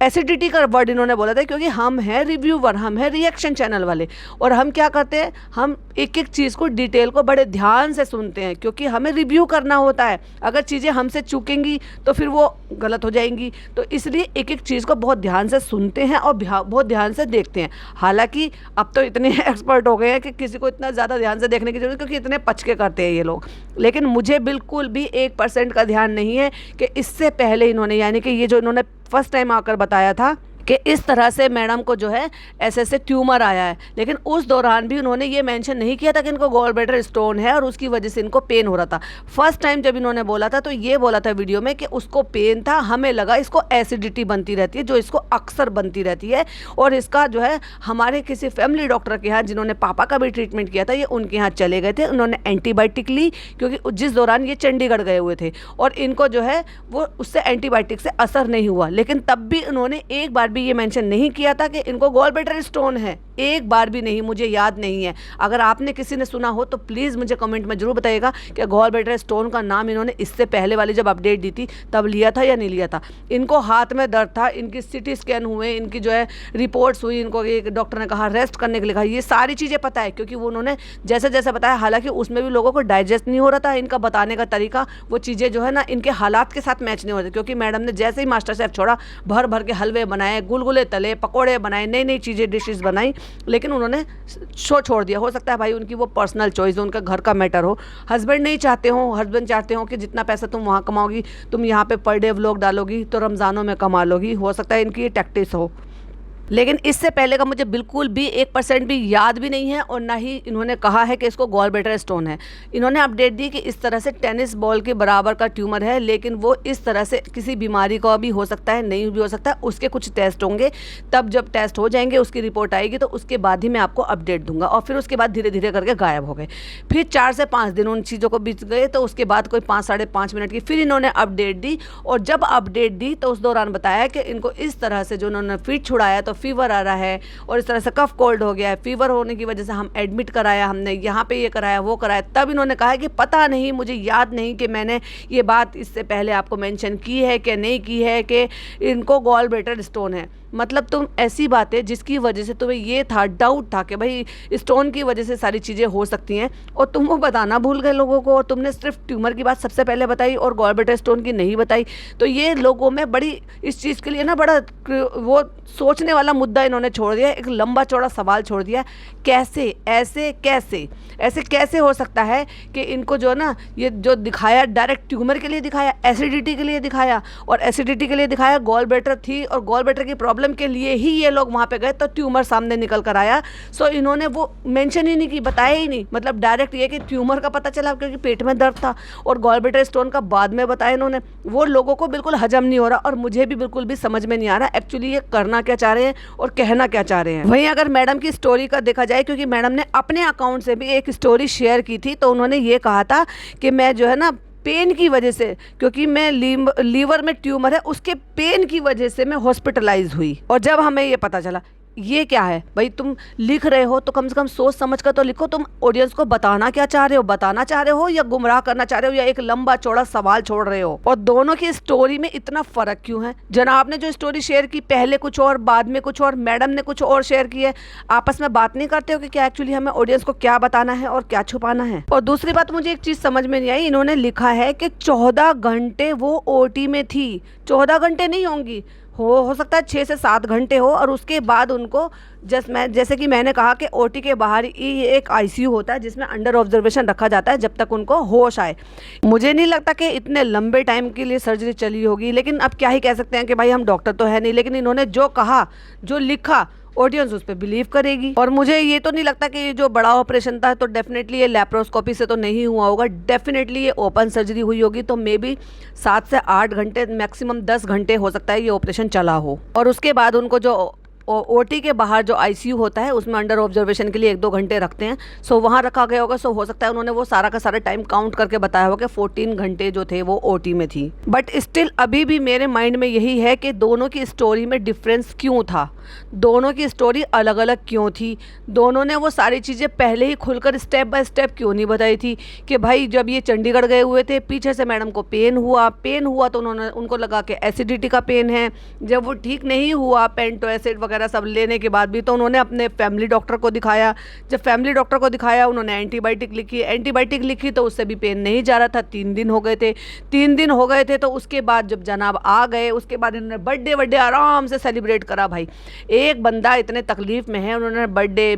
एसिडिटी का वर्ड इन्होंने बोला था, क्योंकि हम हैं रिव्यूवर, हम हैं रिएक्शन चैनल वाले, और हम क्या करते हैं, हम एक एक चीज़ को डिटेल को बड़े ध्यान से सुनते हैं, क्योंकि हमें रिव्यू करना होता है। अगर चीज़ें हमसे चूकेंगी तो फिर वो गलत हो जाएंगी, तो इसलिए एक एक चीज़ को बहुत ध्यान से सुनते हैं और बहुत ध्यान से देखते हैं। हालांकि अब तो इतने एक्सपर्ट हो गए हैं कि किसी को इतना ज़्यादा ध्यान से देखने की जरूरत, क्योंकि इतने पचके करते हैं ये लोग। लेकिन मुझे बिल्कुल भी 1% का ध्यान नहीं है कि इससे पहले इन्होंने, यानी कि ये जो इन्होंने फर्स्ट टाइम आकर बताया था कि इस तरह से मैडम को जो है ऐसे ट्यूमर आया है, लेकिन उस दौरान भी उन्होंने ये मेंशन नहीं किया था कि इनको गॉल ब्लैडर स्टोन है और उसकी वजह से इनको पेन हो रहा था। फर्स्ट टाइम जब इन्होंने बोला था तो ये बोला था वीडियो में कि उसको पेन था, हमें लगा इसको एसिडिटी बनती रहती है, जो इसको अक्सर बनती रहती है, और इसका जो है हमारे किसी फैमिली डॉक्टर के यहाँ, जिन्होंने पापा का भी ट्रीटमेंट किया था, ये उनके यहाँ चले गए थे, उन्होंने एंटीबायोटिक ली, क्योंकि जिस दौरान ये चंडीगढ़ गए हुए थे, और इनको जो है वो उससे एंटीबायोटिक से असर नहीं हुआ। लेकिन तब भी उन्होंने एक बार भी ये मेंशन नहीं किया था कि इनको गॉल ब्लैडर स्टोन है, एक बार भी नहीं, मुझे याद नहीं है। अगर आपने किसी ने सुना हो तो प्लीज़ मुझे कमेंट में जरूर बताइएगा कि गॉल ब्लैडर स्टोन का नाम इन्होंने इससे पहले वाली जब अपडेट दी थी तब लिया था या नहीं लिया था। इनको हाथ में दर्द था, इनकी सिटी स्कैन हुए, इनकी जो है रिपोर्ट्स हुई, इनको एक डॉक्टर ने कहा रेस्ट करने के लिए कहा, ये सारी चीज़ें पता है, क्योंकि वो उन्होंने जैसे जैसे बताया, हालांकि उसमें भी लोगों को डाइजेस्ट नहीं हो रहा था, इनका बताने का तरीका, वो चीज़ें जो है ना इनके हालात के साथ मैच नहीं हो रही, क्योंकि मैडम ने जैसे ही मास्टर शेफ छोड़ा, भर भर के हलवे बनाए, गुलगुले तले, पकौड़े बनाए, नई नई चीज़ें डिशेस बनाई, लेकिन उन्होंने शो छोड़ दिया। हो सकता है भाई उनकी वो पर्सनल चॉइस हो, उनका घर का मैटर हो, हस्बैंड नहीं चाहते हो, हस्बैंड चाहते हो कि जितना पैसा तुम वहाँ कमाओगी, तुम यहाँ पे पर डे व्लॉग डालोगी तो रमज़ानों में कमा लोगी, हो सकता है इनकी ये टैक्टिक्स हो। लेकिन इससे पहले का मुझे बिल्कुल भी 1% भी याद भी नहीं है, और ना ही इन्होंने कहा है कि इसको गॉल ब्लैडर स्टोन है। इन्होंने अपडेट दी कि इस तरह से टेनिस बॉल के बराबर का ट्यूमर है, लेकिन वो इस तरह से किसी बीमारी का भी हो सकता है, नहीं भी हो सकता है, उसके कुछ टेस्ट होंगे, तब जब टेस्ट हो जाएंगे, उसकी रिपोर्ट आएगी, तो उसके बाद ही मैं आपको अपडेट दूंगा। और फिर उसके बाद धीरे धीरे करके गायब हो गए। फिर 4 से 5 दिन उन चीज़ों को बीत गए, तो उसके बाद कोई 5 साढ़े 5 मिनट की फिर इन्होंने अपडेट दी, और जब अपडेट दी तो उस दौरान बताया कि इनको इस तरह से जो उन्होंने फीट छुड़ाया तो फीवर आ रहा है, और इस तरह से कफ कोल्ड हो गया है, फीवर होने की वजह से हम एडमिट कराया, हमने यहाँ पे ये कराया, वो कराया। तब इन्होंने कहा कि पता नहीं, मुझे याद नहीं कि मैंने ये बात इससे पहले आपको मेंशन की है कि नहीं की है कि इनको गॉल ब्लैडर स्टोन है। मतलब तुम ऐसी बातें जिसकी वजह से तुम्हें ये था, डाउट था कि भाई स्टोन की वजह से सारी चीज़ें हो सकती हैं, और तुम वो बताना भूल गए लोगों को, और तुमने सिर्फ ट्यूमर की बात सबसे पहले बताई और गॉलब्लैडर स्टोन की नहीं बताई। तो ये लोगों में बड़ी इस चीज़ के लिए ना बड़ा वो सोचने वाला मुद्दा इन्होंने छोड़ दिया, एक लंबा चौड़ा सवाल छोड़ दिया, कैसे ऐसे कैसे हो सकता है कि इनको जो ना ये जो दिखाया डायरेक्ट ट्यूमर के लिए दिखाया, एसिडिटी के लिए दिखाया, और एसिडिटी के लिए दिखाया गॉल ब्लैडर थी, और गॉल ब्लैडर की प्रॉब्लम के लिए ही ये लोग वहाँ पे गए तो ट्यूमर सामने निकल कर आया। सो इन्होंने वो मेंशन ही नहीं की, बताया ही नहीं, मतलब डायरेक्ट ये कि ट्यूमर का पता चला क्योंकि पेट में दर्द था, और गॉल ब्लैडर स्टोन का बाद में बताया इन्होंने। वो लोगों को बिल्कुल हजम नहीं हो रहा, और मुझे भी बिल्कुल भी समझ में नहीं आ रहा एक्चुअली ये करना क्या चाह रहे हैं और कहना क्या चाह रहे हैं। वहीं अगर मैडम की स्टोरी का देखा जाए, क्योंकि मैडम ने अपने अकाउंट से भी एक स्टोरी शेयर की थी, तो उन्होंने ये कहा था कि मैं जो है ना पेन की वजह से, क्योंकि मैं लीवर में ट्यूमर है उसके पेन की वजह से मैं हॉस्पिटलाइज हुई। और जब हमें ये पता चला, ये क्या है भाई, तुम लिख रहे हो तो कम से कम सोच समझ कर तो लिखो, तुम ऑडियंस को बताना क्या चाह रहे हो, बताना चाह रहे हो या गुमराह करना चाह रहे हो, या एक लंबा चौड़ा सवाल छोड़ रहे हो। और दोनों की स्टोरी में इतना फर्क क्यों है? जनाब ने जो स्टोरी शेयर की पहले कुछ और बाद में कुछ और, मैडम ने कुछ और शेयर की है। आपस में बात नहीं करते हो कि क्या एक्चुअली हमें ऑडियंस को क्या बताना है और क्या छुपाना है। और दूसरी बात मुझे एक चीज समझ में नहीं आई, इन्होंने लिखा है कि 14 घंटे वो ओटी में थी। 14 घंटे नहीं होंगी, हो सकता है 6 से 7 घंटे हो, और उसके बाद उनको जैसे कि मैंने कहा कि ओटी के बाहर ही एक आईसीयू होता है जिसमें अंडर ऑब्जर्वेशन रखा जाता है जब तक उनको होश आए। मुझे नहीं लगता कि इतने लंबे टाइम के लिए सर्जरी चली होगी, लेकिन अब क्या ही कह सकते हैं कि भाई हम डॉक्टर तो है नहीं, लेकिन इन्होंने जो कहा, जो लिखा, ऑडियंस उस पर बिलीव करेगी। और मुझे ये तो नहीं लगता कि ये जो बड़ा ऑपरेशन था तो डेफिनेटली ये लैप्रोस्कोपी से तो नहीं हुआ होगा, डेफिनेटली ये ओपन सर्जरी हुई होगी। तो मे बी 7 से 8 घंटे, मैक्सिमम 10 घंटे हो सकता है ये ऑपरेशन चला हो। और उसके बाद उनको जो ओटी के बाहर जो आईसीयू होता है उसमें अंडर ऑब्जर्वेशन के लिए 1-2 घंटे रखते हैं, सो वहाँ रखा गया होगा। सो हो सकता है उन्होंने वो सारा का सारा टाइम काउंट करके बताया होगा कि 14 घंटे जो थे वो ओटी में थी। बट स्टिल अभी भी मेरे माइंड में यही है कि दोनों की स्टोरी में डिफरेंस क्यों था, दोनों की स्टोरी अलग अलग क्यों थी, दोनों ने वो सारी चीज़ें पहले ही खुलकर स्टेप बाय स्टेप क्यों नहीं बताई थी कि भाई जब ये चंडीगढ़ गए हुए थे पीछे से मैडम को पेन हुआ तो उनको लगा कि एसिडिटी का पेन है। जब वो ठीक नहीं हुआ पेंटो एसिड वगैरह सब लेने के बाद भी, तो उन्होंने अपने फैमिली डॉक्टर को दिखाया। जब फैमिली डॉक्टर को दिखाया उन्होंने एंटीबायोटिक लिखी तो उससे भी पेन नहीं जा रहा था। 3 दिन हो गए थे। तो उसके बाद जब जनाब आ गए उसके बाद इन्होंने बर्थडे आराम से सेलिब्रेट करा। भाई एक बंदा इतने तकलीफ में है, उन्होंने बर्थडे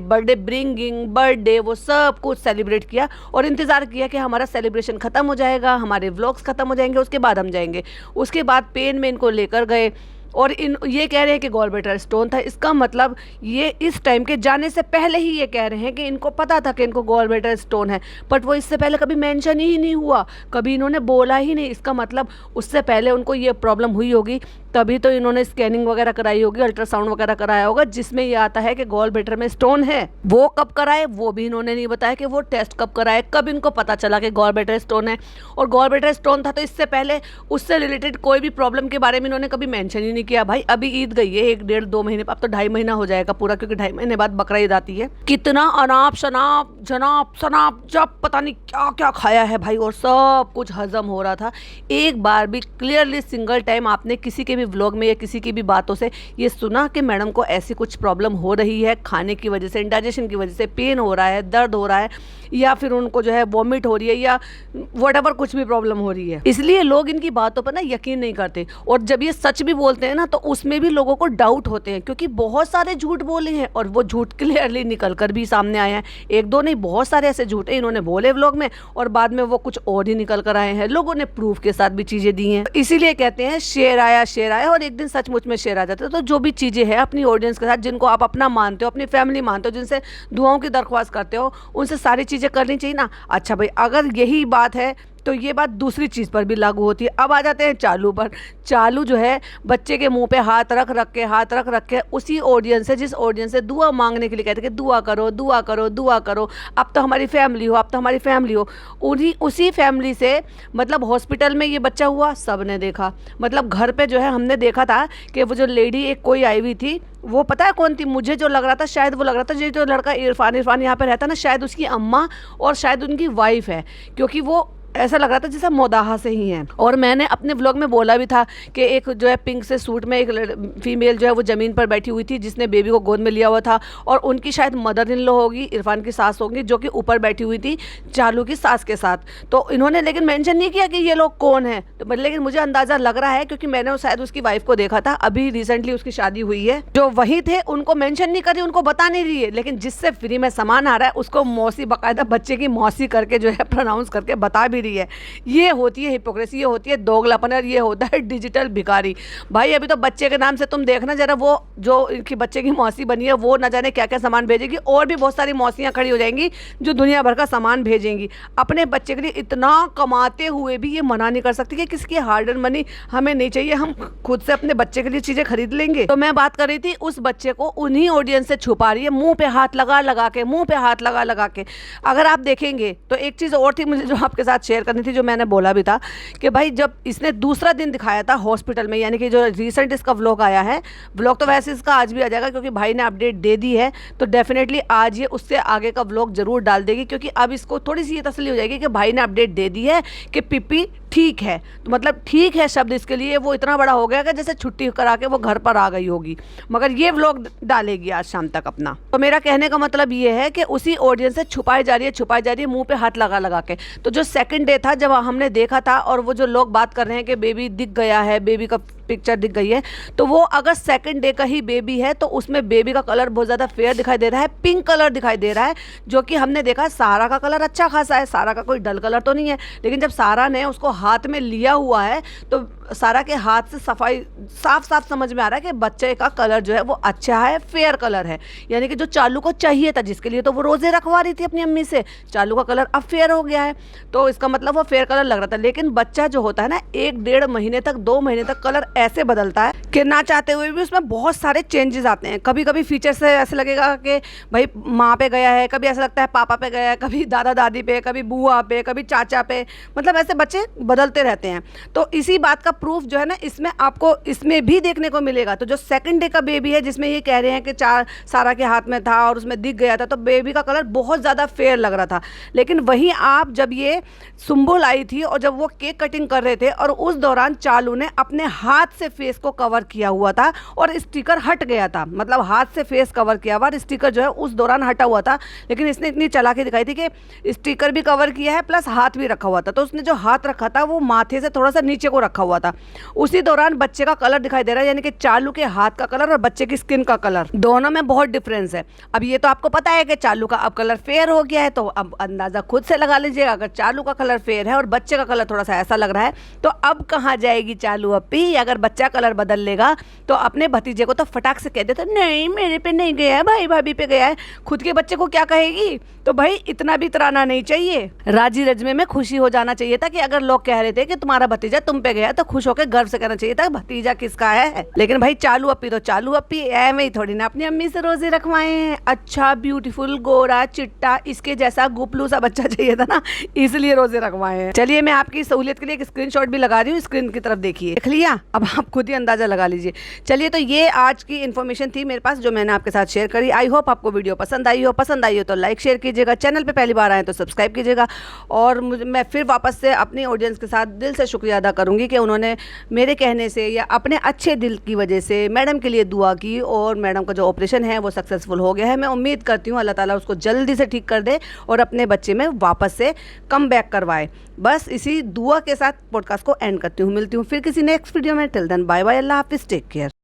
वो सब कुछ सेलिब्रेट किया और इंतज़ार किया कि हमारा सेलिब्रेशन ख़त्म हो जाएगा, हमारे व्लॉग्स ख़त्म हो जाएंगे, उसके बाद हम जाएंगे। उसके बाद पेन में इनको लेकर गए और ये कह रहे हैं कि गॉलब्लैडर स्टोन था। इसका मतलब ये इस टाइम के जाने से पहले ही ये कह रहे हैं कि इनको पता था कि इनको गॉलब्लैडर स्टोन है, बट वो इससे पहले कभी मेंशन ही नहीं हुआ, कभी इन्होंने बोला ही नहीं। इसका मतलब उससे पहले उनको ये प्रॉब्लम हुई होगी, तभी तो इन्होंने स्कैनिंग वगैरह कराई होगी, अल्ट्रासाउंड वगैरह कराया होगा, जिसमें ये आता है कि गॉलब्लैडर में स्टोन है। वो कब कराए वो भी इन्होंने नहीं बताया कि वो टेस्ट कब कराए, कब इनको पता चला कि गॉलब्लैडर स्टोन है। और गॉलब्लैडर स्टोन था तो इससे पहले उससे रिलेटेड कोई भी प्रॉब्लम के बारे में इन्होंने कभी मेंशन ही नहीं किया। भाई अभी ईद गई है 1-1.5-2 महीने, अब तो 2.5 महीना हो जाएगा पूरा, क्योंकि 2.5 महीने बाद बकरा ईद आती है। कितना अनाप शनाप जनाब सनाप जब पता नहीं क्या क्या खाया है भाई, और सब कुछ हजम हो रहा था। एक बार भी क्लियरली सिंगल टाइम आपने किसी के भी व्लॉग में या किसी की भी बातों से ये सुना कि मैडम को ऐसी कुछ प्रॉब्लम हो रही है, खाने की वजह से, इंडाइजेशन की वजह से पेन हो रहा है, दर्द हो रहा है, या फिर उनको जो है वॉमिट हो रही है, या व्हाटएवर कुछ भी प्रॉब्लम हो रही है। इसलिए लोग इनकी बातों पर ना यकीन नहीं करते, और जब ये सच भी बोलते हैं ना तो उसमें भी लोगों को डाउट होते हैं, क्योंकि बहुत सारे झूठ बोले हैं और वो झूठ क्लियरली निकल कर भी सामने आए हैं। 1-2 नहीं, बहुत सारे ऐसे झूठे इन्होंने बोले व्लॉग में और बाद में वो कुछ और ही निकल कर आए हैं। लोगों ने प्रूफ के साथ भी चीजें दी हैं। इसीलिए कहते हैं शेर आया और एक दिन सचमुच में शेर आ जाता है। तो जो भी चीजें हैं अपनी ऑडियंस के साथ, जिनको आप अपना मानते हो, अपनी फैमिली मानते हो, जिनसे दुआओं की दरख्वास्त करते हो, उनसे सारी चीजें करनी चाहिए ना। अच्छा भाई, अगर यही बात है तो ये बात दूसरी चीज़ पर भी लागू होती है। अब आ जाते हैं चालू पर। चालू जो है बच्चे के मुंह पे हाथ रख के उसी ऑडियंस से, जिस ऑडियंस से दुआ मांगने के लिए कहते हैं कि दुआ करो, अब तो हमारी फैमिली हो, उसी फैमिली से, मतलब हॉस्पिटल में ये बच्चा हुआ सब ने देखा। मतलब घर पे जो है हमने देखा था कि वो जो लेडी एक कोई आई हुई थी, वो पता है कौन थी? मुझे जो लग रहा था शायद वो लग रहा था जो लड़का इरफान यहाँ पे रहता ना, शायद उसकी अम्मा और शायद उनकी वाइफ है, क्योंकि वो ऐसा लग रहा था जैसे मोदाहा से ही हैं। और मैंने अपने व्लॉग में बोला भी था कि एक जो है पिंक से सूट में एक फीमेल जो है वो ज़मीन पर बैठी हुई थी जिसने बेबी को गोद में लिया हुआ था, और उनकी शायद मदर इन लॉ होगी, इरफान की सास होगी, जो कि ऊपर बैठी हुई थी चालू की सास के साथ। तो इन्होंने लेकिन मेंशन नहीं किया कि ये लोग कौन है, तो लेकिन मुझे अंदाज़ा लग रहा है क्योंकि मैंने शायद उसकी वाइफ को देखा था, अभी रिसेंटली उसकी शादी हुई है। जो वही थे उनको मेंशन नहीं करी, उनको बता नहीं रही है, लेकिन जिससे फ्री में सामान आ रहा है उसको मौसी, बाकायदा बच्चे की मौसी करके जो है प्रोनाउंस करके बता भी रही है। ये होती है हिपोक्रेसी, ये होती है दोगलापन, और ये होता है डिजिटल भिखारी। भाई अभी तो बच्चे के नाम से तुम देखना जरा, वो जो इनकी बच्चे की मौसी बनी है वो न जाने क्या क्या सामान भेजेगी, और भी बहुत सारी मौसियाँ खड़ी हो जाएंगी जो दुनिया भर का सामान भेजेंगी। अपने बच्चे के लिए इतना कमाते हुए भी ये मना नहीं कर सकती कि किसकी हार्ड एंड मनी हमें नहीं चाहिए, हम खुद से अपने बच्चे के लिए चीज़ें खरीद लेंगे। तो मैं बात कर रही थी उस बच्चे को उन्हीं ऑडियंस से छुपा रही है, मुंह पे हाथ लगा लगा के, मुंह पे हाथ लगा लगा के। अगर आप देखेंगे तो एक चीज़ और थी मुझे जो आपके साथ शेयर करनी थी, जो मैंने बोला भी था कि भाई जब इसने दूसरा दिन दिखाया था हॉस्पिटल में, यानी कि जो रिसेंट इसका व्लॉग आया है, व्लॉग तो वैसे इसका आज भी आ जाएगा क्योंकि भाई ने अपडेट दे दी है, तो डेफिनेटली आज ये उससे आगे का व्लॉग जरूर डाल देगी, क्योंकि अब इसको थोड़ी सी ये तसल्ली हो जाएगी कि भाई ने अपडेट दे दी है कि पिप्पी ठीक है। तो मतलब ठीक है शब्द इसके लिए वो इतना बड़ा हो गया कि जैसे छुट्टी करा के वो घर पर आ गई होगी, मगर ये व्लॉग डालेगी आज शाम तक अपना। तो मेरा कहने का मतलब ये है कि उसी ऑडियंस से छुपाई जा रही है मुंह पे हाथ लगा लगा के। तो जो सेकंड डे था जब हमने देखा था, और वो जो लोग बात कर रहे हैं कि बेबी दिख गया है, बेबी का पिक्चर दिख गई है, तो वो अगर सेकंड डे का ही बेबी है तो उसमें बेबी का कलर बहुत ज़्यादा फेयर दिखाई दे रहा है, पिंक कलर दिखाई दे रहा है, जो कि हमने देखा सारा का कलर अच्छा खासा है, सारा का कोई डल कलर तो नहीं है। लेकिन जब सारा ने उसको हाथ में लिया हुआ है तो सारा के हाथ से सफाई साफ साफ समझ में आ रहा है कि बच्चे का कलर जो है वो अच्छा है, फेयर कलर है, यानी कि जो चालू को चाहिए था, जिसके लिए तो वो रोज़े रखवा रही थी अपनी अम्मी से, चालू का कलर अब फेयर हो गया है, तो इसका मतलब वो फेयर कलर लग रहा था। लेकिन बच्चा जो होता है ना, 1-1.5 महीने तक, 2 महीने तक कलर ऐसे बदलता है कि ना चाहते हुए भी उसमें बहुत सारे चेंजेस आते हैं। कभी कभी फीचर से ऐसे लगेगा कि भाई माँ पे गया है, कभी ऐसा लगता है पापा पे गया है, कभी दादा दादी पे, कभी बुआ पे, कभी चाचा पे, मतलब ऐसे बच्चे बदलते रहते हैं। तो इसी बात का प्रूफ जो है ना इसमें आपको इसमें भी देखने को मिलेगा। तो जो सेकंड डे का बेबी है जिसमें ये कह रहे हैं कि सारा के हाथ में था और उसमें दिख गया था, तो बेबी का कलर बहुत ज़्यादा फेयर लग रहा था। लेकिन वहीं आप जब ये सुम्बुल आई थी और जब वो केक कटिंग कर रहे थे और उस दौरान चालू ने अपने हाथ से फेस को कवर किया हुआ था और स्टिकर हट गया था, मतलब हाथ से फेस कवर किया हुआ, स्टिकर जो है उस दौरान हटा हुआ था। लेकिन इसने इतनी चालाकी दिखाई थी कि स्टिकर भी कवर किया है प्लस हाथ भी रखा हुआ था, तो उसने जो हाथ रखा था वो माथे से थोड़ा सा नीचे को रखा हुआ था। उसी दौरान बच्चे का कलर दिखाई दे रहा है, यानी कि चालू के हाथ का कलर और बच्चे की स्किन का कलर दोनों में बहुत डिफरेंस है। अब ये तो आपको पता है कि चालू का अब कलर फेयर हो गया है, तो अब अंदाजा खुद से लगा लीजिएगा। अगर चालू का कलर फेयर है और बच्चे का कलर थोड़ा सा ऐसा लग रहा है, तो अब कहाँ जाएगी चालू अपी। अगर बच्चा कलर बदल लेगा तो अपने भतीजे को तो फटाक से कह देता नहीं मेरे पे नहीं गया है, भाई भाभी पे गया है, खुद के बच्चे को क्या कहेगी। तो भाई इतना भी तराना नहीं चाहिए, राजी रजमे में खुशी हो जाना चाहिए था कि अगर लोग कह रहे थे कि तुम्हारा भतीजा तुम पे गया तो खुश होकर गर्व से कहना चाहिए था भतीजा किसका है। लेकिन भाई चालू अपी तो चालू अपी एवं ही थोड़ी ना अपनी अम्मी से रोजे रखवाए हैं। अच्छा ब्यूटीफुल गोरा चिट्टा इसके जैसा गुपलू सा बच्चा चाहिए था ना, इसलिए रोजे रखवाए हैं। चलिए मैं आपकी सहूलियत के लिए एक स्क्रीनशॉट भी लगा रही हूँ, स्क्रीन की तरफ देखिए, देख लिया, अब आप खुद ही अंदाजा लगा लीजिए। चलिए तो ये आज की इन्फॉर्मेशन थी मेरे पास जो मैंने आपके साथ शेयर करी। आई होप आपको वीडियो पसंद आई हो तो लाइक शेयर कीजिएगा, चैनल पे पहली बार आए तो सब्सक्राइब कीजिएगा। और मैं फिर वापस से अपनी ऑडियंस के साथ दिल से शुक्रिया अदा करूँगी कि उन्होंने मेरे कहने से या अपने अच्छे दिल की वजह से मैडम के लिए दुआ की और मैडम का जो ऑपरेशन है वो सक्सेसफुल हो गया है। मैं उम्मीद करती हूँ अल्लाह ताला उसको जल्दी से ठीक कर दे और अपने बच्चे में वापस से कम बैक करवाए। बस इसी दुआ के साथ पॉडकास्ट को एंड करती हूँ। मिलती हूँ फिर किसी नेक्स्ट वीडियो में। टिल देन बाय बाय, अल्लाह हाफिज़, टेक केयर।